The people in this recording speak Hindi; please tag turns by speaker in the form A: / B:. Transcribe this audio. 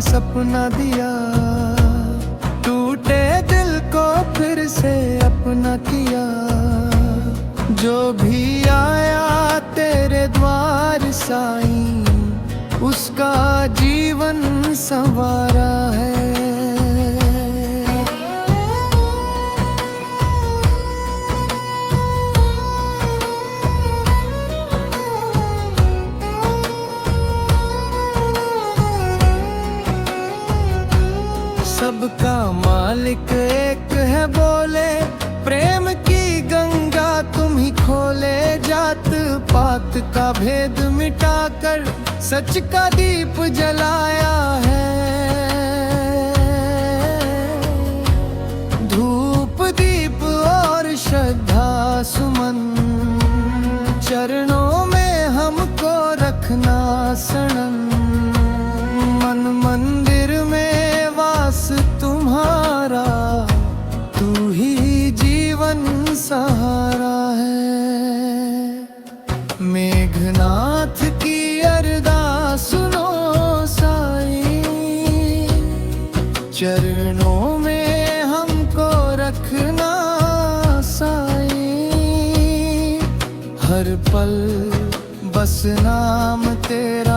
A: सपना दिया, टूटे दिल को फिर से अपना किया। जो भी आया तेरे द्वार साईं, उसका जीवन संवारा है। सबका मालिक एक है बोले, प्रेम की गंगा तुम ही खोले। जात पात का भेद मिटाकर सच का दीप जलाया है। धूप दीप और श्रद्धा सुमन, चरणों में हमको रखना सनम। मन मंदिर में वास तुम्हारा, तू ही जीवन सहारा है। मेघनाथ की अरदास सुनो साईं, चरणों में हमको रखना साईं। हर पल बस नाम तेरा